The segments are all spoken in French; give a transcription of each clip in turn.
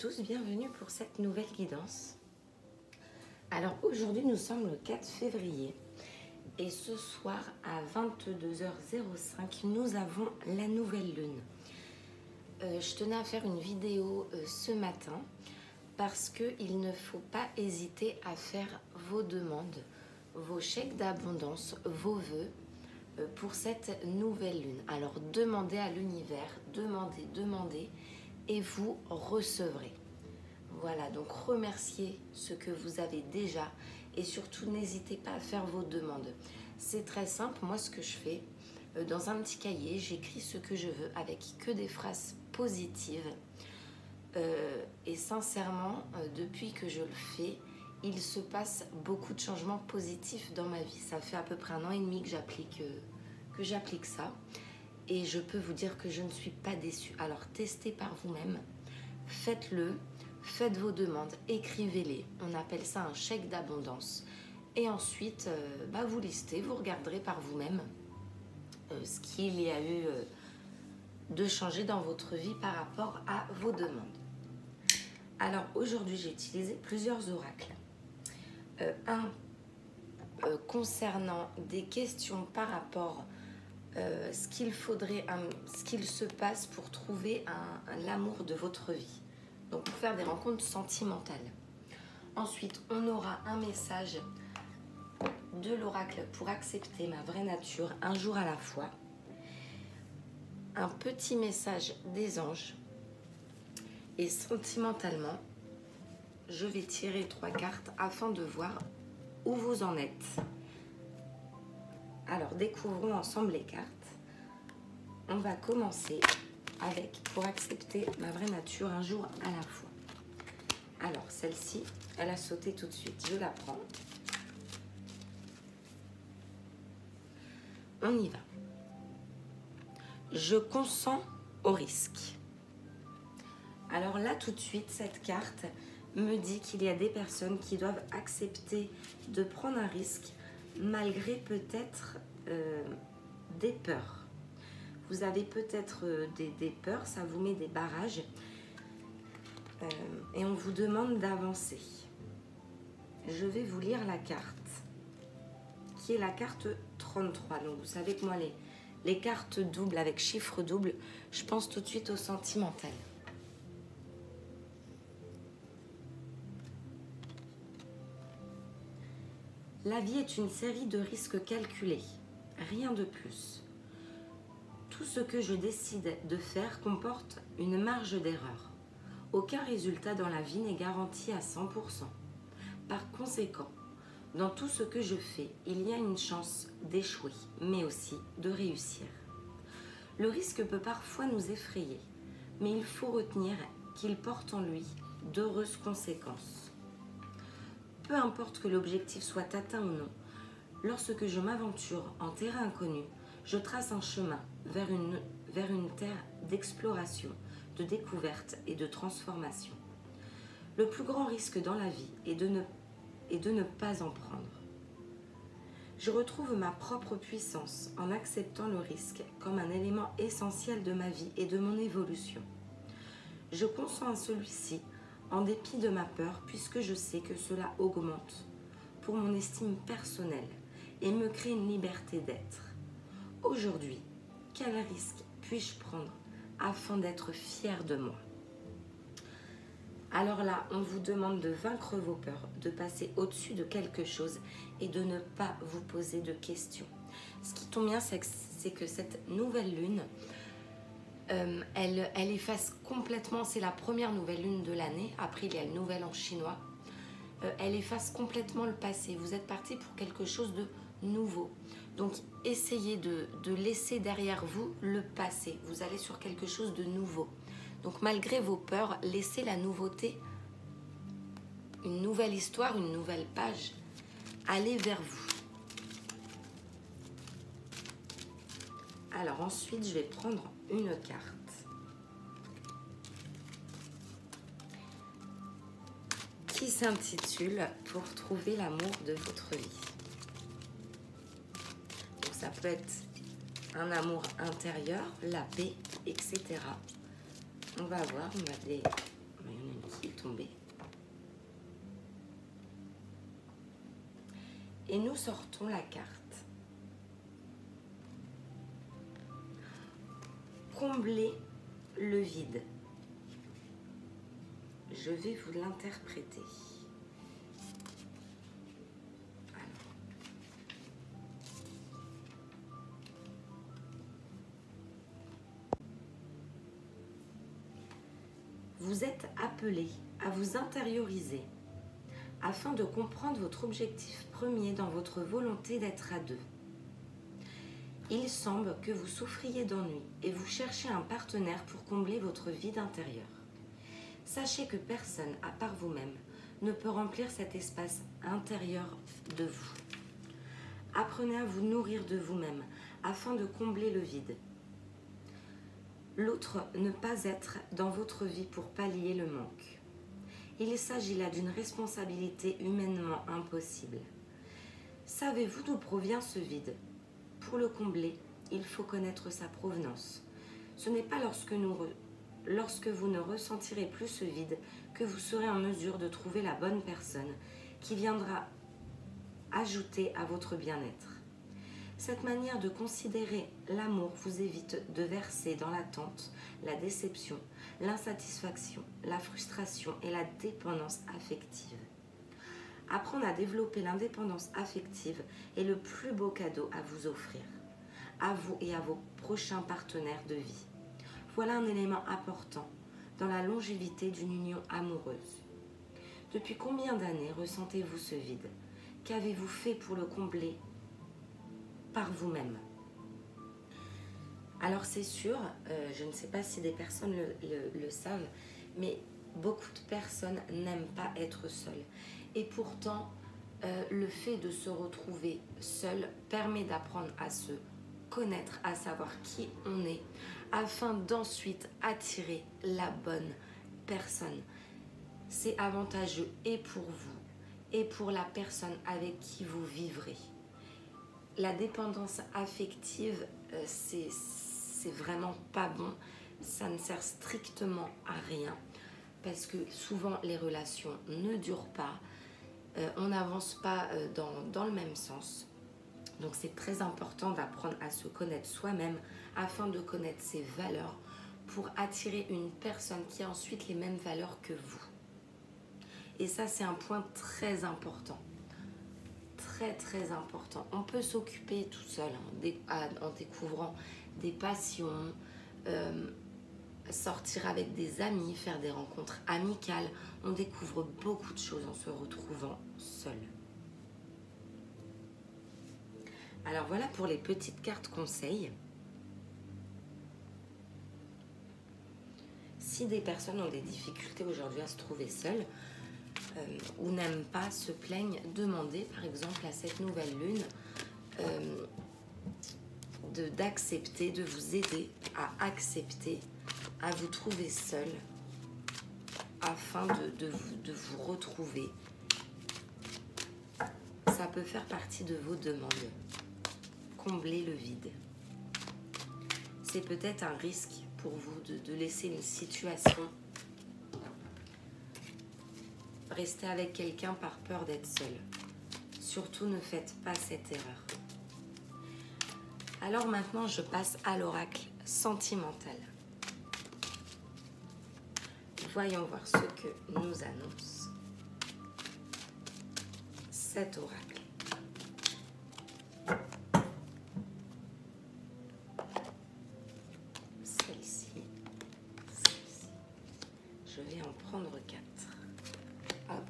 tous, bienvenue pour cette nouvelle guidance. Alors aujourd'hui nous sommes le 4 février et ce soir à 22h05 nous avons la nouvelle lune. Je tenais à faire une vidéo ce matin parce qu'il ne faut pas hésiter à faire vos demandes, vos chèques d'abondance, vos vœux pour cette nouvelle lune. Alors demandez à l'univers, demandez et vous recevrez. Voilà, donc remerciez ce que vous avez déjà et surtout n'hésitez pas à faire vos demandes. C'est très simple, moi ce que je fais, dans un petit cahier, j'écris ce que je veux avec que des phrases positives. Et sincèrement, depuis que je le fais, il se passe beaucoup de changements positifs dans ma vie. Ça fait à peu près 1 an et demi que j'applique ça. Et je peux vous dire que je ne suis pas déçue. Alors testez par vous-même, faites-le, faites vos demandes, écrivez-les. On appelle ça un chèque d'abondance. Et ensuite, vous listez, vous regarderez par vous-même ce qu'il y a eu de changer dans votre vie par rapport à vos demandes. Alors aujourd'hui, j'ai utilisé plusieurs oracles. Concernant des questions par rapport ce qu'il se passe pour trouver l'amour de votre vie. Donc pour faire des rencontres sentimentales. Ensuite, on aura un message de l'oracle pour accepter ma vraie nature un jour à la fois. Un petit message des anges. Et sentimentalement, je vais tirer 3 cartes afin de voir où vous en êtes. Alors, découvrons ensemble les cartes. On va commencer avec pour accepter ma vraie nature un jour à la fois. Alors, celle-ci, elle a sauté tout de suite. Je la prends. On y va. Je consens au risque. Alors là, tout de suite, cette carte me dit qu'il y a des personnes qui doivent accepter de prendre un risque malgré peut-être des peurs. Vous avez peut-être des peurs, ça vous met des barrages et on vous demande d'avancer. Je vais vous lire la carte qui est la carte 33. Donc vous savez que moi les cartes doubles avec chiffre double, je pense tout de suite au sentimental. La vie est une série de risques calculés, rien de plus. Tout ce que je décide de faire comporte une marge d'erreur. Aucun résultat dans la vie n'est garanti à 100%. Par conséquent, dans tout ce que je fais, il y a une chance d'échouer, mais aussi de réussir. Le risque peut parfois nous effrayer, mais il faut retenir qu'il porte en lui d'heureuses conséquences. Peu importe que l'objectif soit atteint ou non, lorsque je m'aventure en terrain inconnu, je trace un chemin vers une terre d'exploration, de découverte et de transformation. Le plus grand risque dans la vie est de ne pas en prendre. Je retrouve ma propre puissance en acceptant le risque comme un élément essentiel de ma vie et de mon évolution. Je consens à celui-ci en dépit de ma peur, puisque je sais que cela augmente pour mon estime personnelle et me crée une liberté d'être. Aujourd'hui, quel risque puis-je prendre afin d'être fière de moi? Alors là, on vous demande de vaincre vos peurs, de passer au-dessus de quelque chose et de ne pas vous poser de questions. Ce qui tombe bien, c'est que cette nouvelle lune, elle efface complètement, c'est la première nouvelle lune de l'année, après il y a le nouvel an chinois, elle efface complètement le passé. Vous êtes parti pour quelque chose de nouveau. Donc essayez de laisser derrière vous le passé. Vous allez sur quelque chose de nouveau. Donc malgré vos peurs, laissez la nouveauté, une nouvelle histoire, une nouvelle page, aller vers vous. Alors ensuite, je vais prendre une carte qui s'intitule « Pour trouver l'amour de votre vie ». Donc ça peut être un amour intérieur, la paix, etc. On va voir, il y en a une qui tomber. Et nous sortons la carte. Combler le vide. Je vais vous l'interpréter. Vous êtes appelé à vous intérioriser afin de comprendre votre objectif premier dans votre volonté d'être à deux. Il semble que vous souffriez d'ennui et vous cherchez un partenaire pour combler votre vide intérieur. Sachez que personne, à part vous-même, ne peut remplir cet espace intérieur de vous. Apprenez à vous nourrir de vous-même afin de combler le vide. L'autre ne pas être dans votre vie pour pallier le manque. Il s'agit là d'une responsabilité humainement impossible. Savez-vous d'où provient ce vide? Pour le combler, il faut connaître sa provenance. Ce n'est pas lorsque vous ne ressentirez plus ce vide que vous serez en mesure de trouver la bonne personne qui viendra ajouter à votre bien-être. Cette manière de considérer l'amour vous évite de verser dans l'attente, la déception, l'insatisfaction, la frustration et la dépendance affective. Apprendre à développer l'indépendance affective est le plus beau cadeau à vous offrir, à vous et à vos prochains partenaires de vie. Voilà un élément important dans la longévité d'une union amoureuse. Depuis combien d'années ressentez-vous ce vide? Qu'avez-vous fait pour le combler par vous-même? Alors c'est sûr, je ne sais pas si des personnes le savent, mais beaucoup de personnes n'aiment pas être seules. Et pourtant, le fait de se retrouver seul permet d'apprendre à se connaître, à savoir qui on est, afin d'ensuite attirer la bonne personne. C'est avantageux et pour vous, et pour la personne avec qui vous vivrez. La dépendance affective, c'est vraiment pas bon. Ça ne sert strictement à rien parce que souvent les relations ne durent pas. On n'avance pas dans le même sens. Donc c'est très important d'apprendre à se connaître soi-même afin de connaître ses valeurs pour attirer une personne qui a ensuite les mêmes valeurs que vous. Et ça, c'est un point très important. Très important. On peut s'occuper tout seul en découvrant des passions, sortir avec des amis, faire des rencontres amicales. On découvre beaucoup de choses en se retrouvant seul. Alors voilà pour les petites cartes conseils. Si des personnes ont des difficultés aujourd'hui à se trouver seules, ou n'aiment pas, se plaignent, demandez par exemple à cette nouvelle lune d'accepter, de vous aider à accepter, à vous trouver seul afin de vous retrouver. Ça peut faire partie de vos demandes. Combler le vide. C'est peut-être un risque pour vous de laisser une situation. Rester avec quelqu'un par peur d'être seul. Surtout ne faites pas cette erreur. Alors maintenant, je passe à l'oracle sentimental. Voyons voir ce que nous annonce cet oracle. Celle-ci. Je vais en prendre 4. Hop.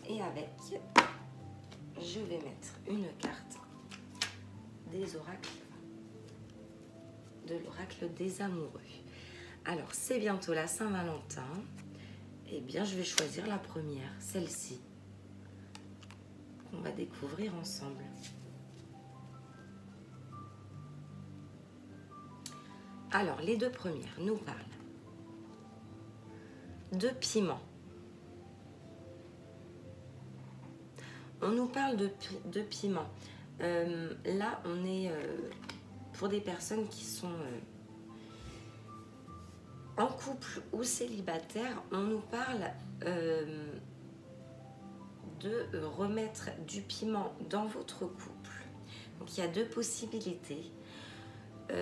Et avec, je vais mettre une carte des oracles, de l'oracle des amoureux. Alors, c'est bientôt la Saint-Valentin. Eh bien, je vais choisir la première, celle-ci, qu'on va découvrir ensemble. Alors, les deux premières nous parlent de piment. On nous parle de piment. Là, on est pour des personnes qui sont En couple ou célibataire, on nous parle de remettre du piment dans votre couple. Donc il y a deux possibilités. Je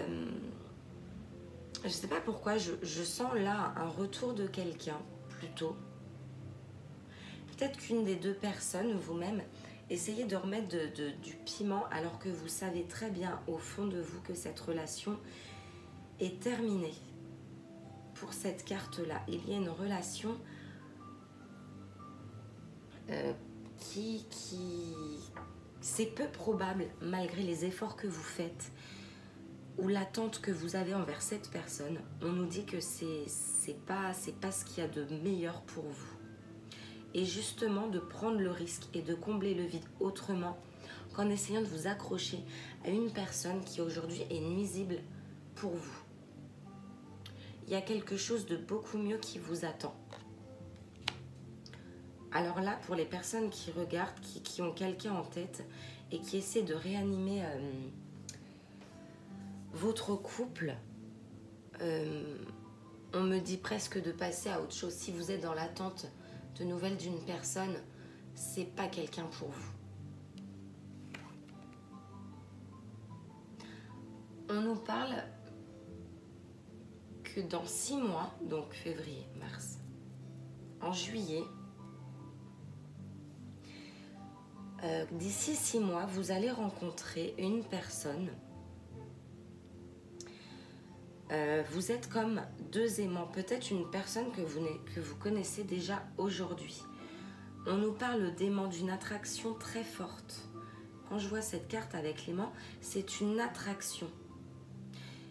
ne sais pas pourquoi, je sens là un retour de quelqu'un plutôt. Peut-être qu'une des deux personnes, vous-même, essayez de remettre du piment alors que vous savez très bien au fond de vous que cette relation est terminée. Pour cette carte-là, il y a une relation qui c'est peu probable, malgré les efforts que vous faites ou l'attente que vous avez envers cette personne. On nous dit que c'est pas ce qu'il y a de meilleur pour vous. Et justement, de prendre le risque et de combler le vide autrement qu'en essayant de vous accrocher à une personne qui aujourd'hui est nuisible pour vous. Il y a quelque chose de beaucoup mieux qui vous attend. Alors là, pour les personnes qui regardent, qui ont quelqu'un en tête et qui essaient de réanimer votre couple, on me dit presque de passer à autre chose. Si vous êtes dans l'attente de nouvelles d'une personne, c'est pas quelqu'un pour vous. On nous parle que dans 6 mois, donc février, mars, en juillet, d'ici 6 mois, vous allez rencontrer une personne. Vous êtes comme deux aimants, peut-être une personne que vous connaissez déjà aujourd'hui. On nous parle d'aimants, d'une attraction très forte. Quand je vois cette carte avec l'aimant, c'est une attraction.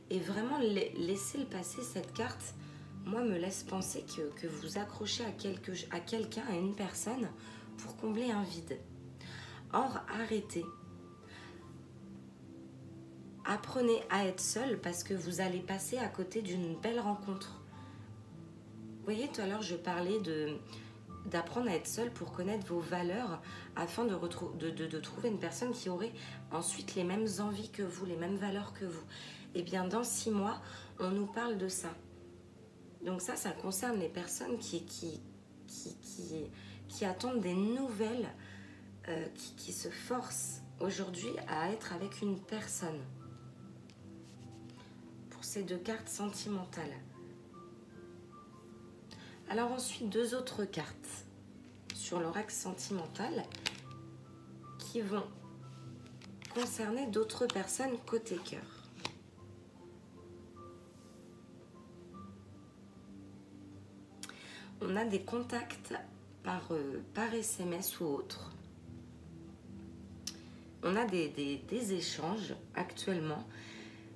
Et vraiment, laisser le passer, cette carte, moi, me laisse penser que vous accrochez à quelqu'un, à une personne, pour combler un vide. Or, arrêtez. Apprenez à être seul parce que vous allez passer à côté d'une belle rencontre. Vous voyez, tout à l'heure, je parlais d'apprendre à être seul pour connaître vos valeurs afin de trouver une personne qui aurait ensuite les mêmes envies que vous, les mêmes valeurs que vous. Eh bien, dans 6 mois, on nous parle de ça. Donc ça concerne les personnes qui attendent des nouvelles, qui se forcent aujourd'hui à être avec une personne. Pour ces deux cartes sentimentales. Alors ensuite, 2 autres cartes sur l'oracle sentimental qui vont concerner d'autres personnes côté cœur. On a des contacts par SMS ou autre. On a des échanges actuellement.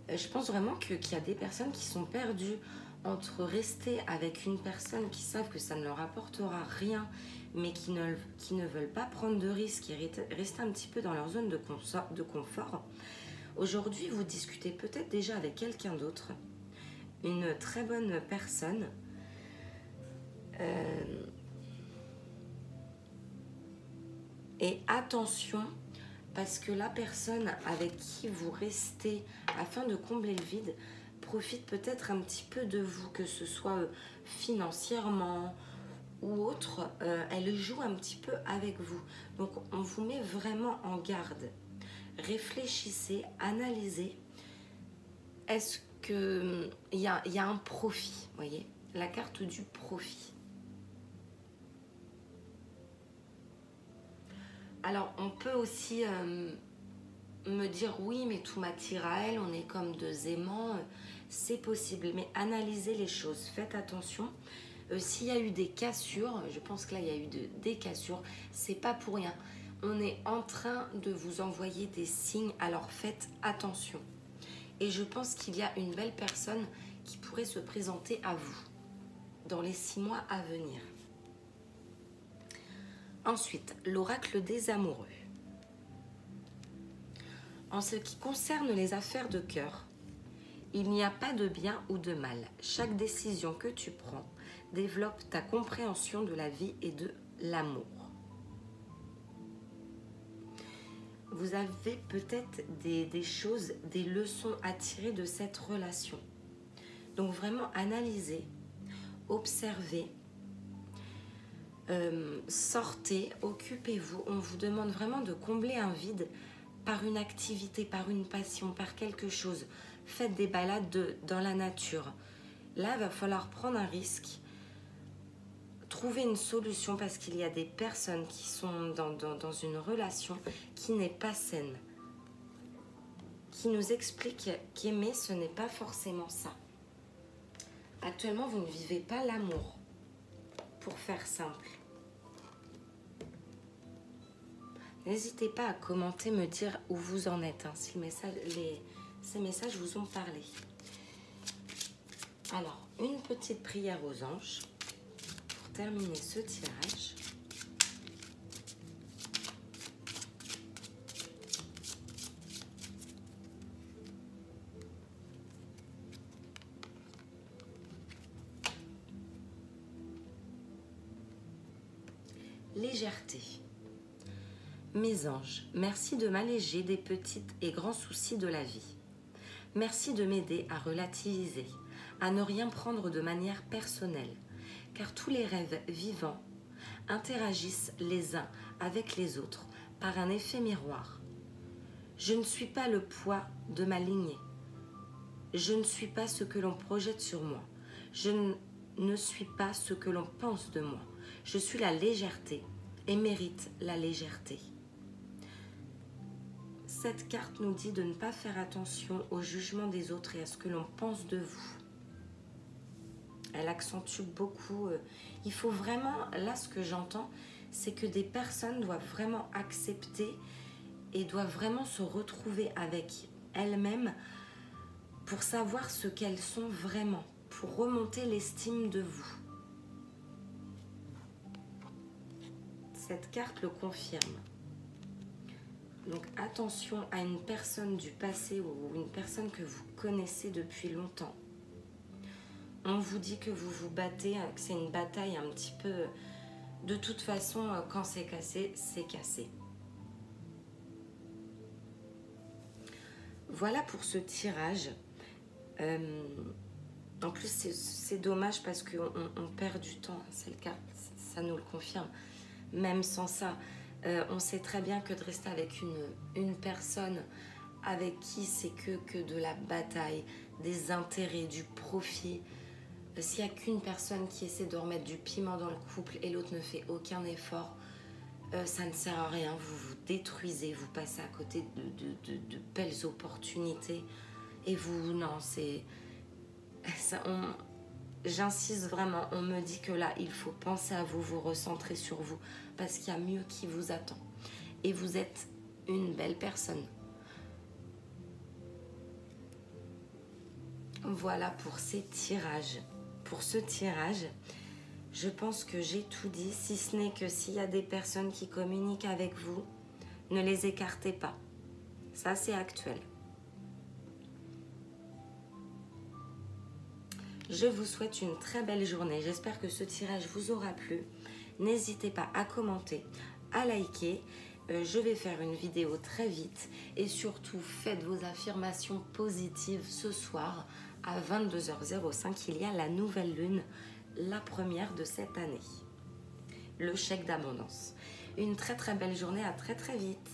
Je pense vraiment qu'il y a des personnes qui sont perdues entre rester avec une personne qui savent que ça ne leur apportera rien, mais qui ne veulent pas prendre de risques et rester un petit peu dans leur zone de confort. Aujourd'hui, vous discutez peut-être déjà avec quelqu'un d'autre, une très bonne personne. Et attention, parce que la personne avec qui vous restez afin de combler le vide profite peut-être un petit peu de vous, que ce soit financièrement ou autre, elle joue un petit peu avec vous. Donc on vous met vraiment en garde. Réfléchissez, analysez. Est-ce qu'il y a un profit, vous voyez, la carte du profit. Alors, on peut aussi me dire oui, mais tout m'attire à elle, on est comme deux aimants, c'est possible. Mais analysez les choses, faites attention. S'il y a eu des cassures, je pense que là, il y a eu des cassures, c'est pas pour rien. On est en train de vous envoyer des signes, alors faites attention. Et je pense qu'il y a une belle personne qui pourrait se présenter à vous dans les 6 mois à venir. Ensuite, l'oracle des amoureux. En ce qui concerne les affaires de cœur, il n'y a pas de bien ou de mal. Chaque décision que tu prends développe ta compréhension de la vie et de l'amour. Vous avez peut-être des choses, des leçons à tirer de cette relation. Donc vraiment analysez observez, sortez, occupez-vous. On vous demande vraiment de combler un vide par une activité, par une passion, par quelque chose. Faites des balades dans la nature. Là, il va falloir prendre un risque, trouver une solution parce qu'il y a des personnes qui sont dans une relation qui n'est pas saine, qui nous expliquent qu'aimer, ce n'est pas forcément ça. Actuellement, vous ne vivez pas l'amour, pour faire simple. N'hésitez pas à commenter, me dire où vous en êtes, hein, si ces messages vous ont parlé. Alors, une petite prière aux anges pour terminer ce tirage. Légèreté. Mes anges, merci de m'alléger des petits et grands soucis de la vie. Merci de m'aider à relativiser, à ne rien prendre de manière personnelle, car tous les rêves vivants interagissent les uns avec les autres par un effet miroir. Je ne suis pas le poids de ma lignée. Je ne suis pas ce que l'on projette sur moi. Je ne suis pas ce que l'on pense de moi. Je suis la légèreté et mérite la légèreté. Cette carte nous dit de ne pas faire attention au jugement des autres et à ce que l'on pense de vous. Elle accentue beaucoup. Il faut vraiment, là ce que j'entends, c'est que des personnes doivent vraiment accepter et doivent vraiment se retrouver avec elles-mêmes pour savoir ce qu'elles sont vraiment, pour remonter l'estime de vous. Cette carte le confirme. Donc attention à une personne du passé ou une personne que vous connaissez depuis longtemps. On vous dit que vous vous battez, que c'est une bataille un petit peu... De toute façon, quand c'est cassé, c'est cassé. Voilà pour ce tirage. En plus, c'est dommage parce qu'on perd du temps. C'est le cas, ça nous le confirme. Même sans ça, on sait très bien que de rester avec une personne avec qui c'est que de la bataille, des intérêts, du profit. S'il n'y a qu'une personne qui essaie de remettre du piment dans le couple et l'autre ne fait aucun effort, ça ne sert à rien. Vous vous détruisez, vous passez à côté de belles opportunités. Et vous, non, c'est... J'insiste vraiment, on me dit que là, il faut penser à vous, vous recentrer sur vous, parce qu'il y a mieux qui vous attend. Et vous êtes une belle personne. Voilà pour ces tirages. Pour ce tirage, je pense que j'ai tout dit, si ce n'est que s'il y a des personnes qui communiquent avec vous, ne les écartez pas. Ça, c'est actuel. Je vous souhaite une très belle journée. J'espère que ce tirage vous aura plu. N'hésitez pas à commenter, à liker. Je vais faire une vidéo très vite. Et surtout, faites vos affirmations positives ce soir à 22h05. Il y a la nouvelle lune, la première de cette année. Le chèque d'abondance. Une très très belle journée. À très très vite.